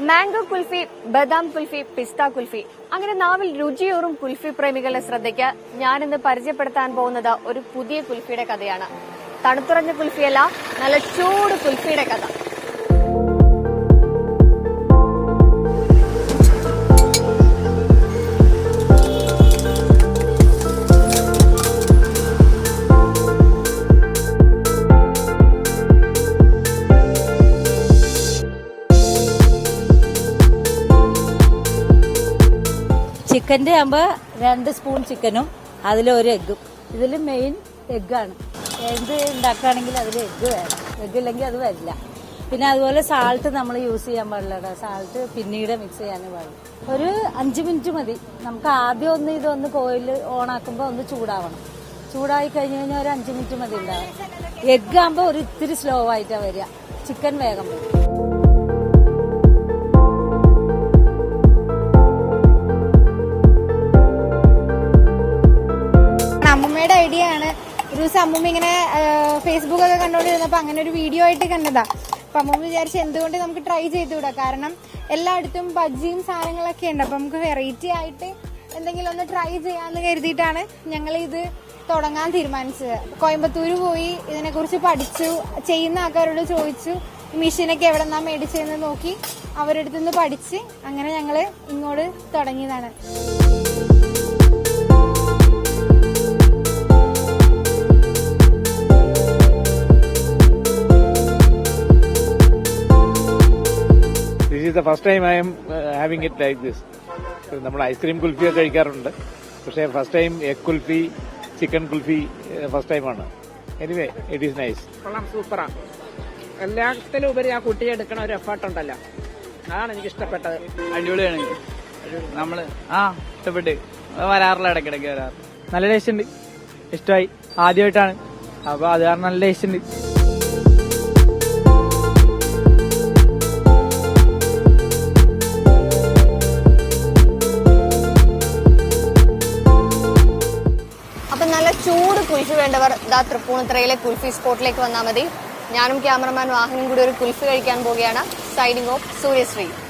Mango kulfi, ബദാം കുൽഫി, പിസ്ത കുൽഫി, അങ്ങനെ നാവിൽ രുചിയൂറും കുൽഫി പ്രേമികളുടെ ശ്രദ്ധയ്ക്ക് ഞാനിന്ന് പരിചയപ്പെടുത്താൻ പോകുന്നത് ഒരു പുതിയ കുൽഫിയുടെ കഥയാണ്. തണുത്തുറഞ്ഞ കുൽഫിയല്ല, നല്ല ചൂട് കുൽഫിയുടെ കഥ. ചിക്കൻ്റെ ആകുമ്പോൾ 2 സ്പൂൺ ചിക്കനും അതിലൊരു എഗ്ഗും. ഇതിൽ മെയിൻ എഗ്ഗാണ്. എന്ത് ഉണ്ടാക്കുകയാണെങ്കിൽ അതിൽ എഗ്ഗ് വേണം. എഗ്ഗ് ഇല്ലെങ്കിൽ അത് വരില്ല. പിന്നെ അതുപോലെ സാൾട്ട് നമ്മൾ യൂസ് ചെയ്യാൻ പാടില്ല. സാൾട്ട് പിന്നീട് മിക്സ് ചെയ്യാൻ പാടില്ല. ഒരു 5 മിനിറ്റ് മതി. നമുക്ക് ആദ്യം ഇതൊന്ന് കോയിൽ ഓണാക്കുമ്പോൾ ഒന്ന് ചൂടാവണം. ചൂടായി കഴിഞ്ഞ് കഴിഞ്ഞാൽ ഒരു 5 മിനിറ്റ് മതി ഉണ്ടാവും. എഗ്ഗ് ആകുമ്പോൾ ഒരു ഇത്തിരി സ്ലോ ആയിട്ടാണ് വരിക. ചിക്കൻ വേഗം വരും. അമ്മൂമ്മയുടെ ഐഡിയ ആണ്. ഒരു ദിവസം അമ്മൂമ്മ ഇങ്ങനെ ഫേസ്ബുക്ക് ഒക്കെ കണ്ടോണ്ടിരുന്നപ്പോ അങ്ങനെ ഒരു വീഡിയോ ആയിട്ട് കണ്ടതാ. അപ്പൊ അമ്മൂമ്മ വിചാരിച്ച് എന്തുകൊണ്ട് നമുക്ക് ട്രൈ ചെയ്തുകൂടാ, കാരണം എല്ലായിടത്തും ബജ്ജിയും സാധനങ്ങളൊക്കെ ഉണ്ട്. അപ്പൊ നമുക്ക് വെറൈറ്റി ആയിട്ട് എന്തെങ്കിലും ഒന്ന് ട്രൈ ചെയ്യാന്ന് കരുതിയിട്ടാണ് ഞങ്ങൾ ഇത് തുടങ്ങാൻ തീരുമാനിച്ചത്. കോയമ്പത്തൂര് പോയി ഇതിനെ കുറിച്ച് പഠിച്ചു, ചെയ്യുന്ന ആൾക്കാരോട് ചോദിച്ചു, മെഷീനൊക്കെ എവിടെ നിന്നാ മേടിച്ചതെന്ന് നോക്കി അവരുടെ അടുത്തുനിന്ന് പഠിച്ച് അങ്ങനെ ഞങ്ങള് ഇങ്ങോട്ട് തുടങ്ങിയതാണ്. This is the first time I am having it like this. നമ്മൾ ഐസ്ക്രീം കുൽഫി ഒക്കെ കഴിക്കാറുണ്ട്, പക്ഷേ first time egg kulfi, chicken kulfi first ടൈമാണ്. Anyway it is nice. കൊള്ളാം, സൂപ്പറാ. എല്ലാത്തിലും ഉപരി ആ കുട്ടിയെ എടുക്കണ ഒരു എഫേർട്ട് ഉണ്ടല്ലോ, അതാണ് എനിക്ക് ഇഷ്ടപ്പെട്ടത്. അടിപൊളിയാണ്. നമ്മള് ഇഷ്ടപ്പെട്ട് വരാറില്ല, ഇടയ്ക്കിടയ്ക്ക് വരാറ്. നല്ല ടേസ്റ്റ് ഉണ്ട്, ഇഷ്ടമായി. ആദ്യമായിട്ടാണ്, അപ്പൊ അത് കാരണം നല്ല ടേസ്റ്റ് ഉണ്ട്. അപ്പൊ നല്ല ചൂട് കുൽഫി വേണ്ടവർ ദാ തൃപ്പൂണിത്തുറയിലെ കുൽഫി സ്പോട്ടിലേക്ക് വന്നാൽ മതി. ഞാനും ക്യാമറമാൻ വാഹനം കൂടി ഒരു കുൽഫി കഴിക്കാൻ പോവുകയാണ്. Signing off, Suryasree.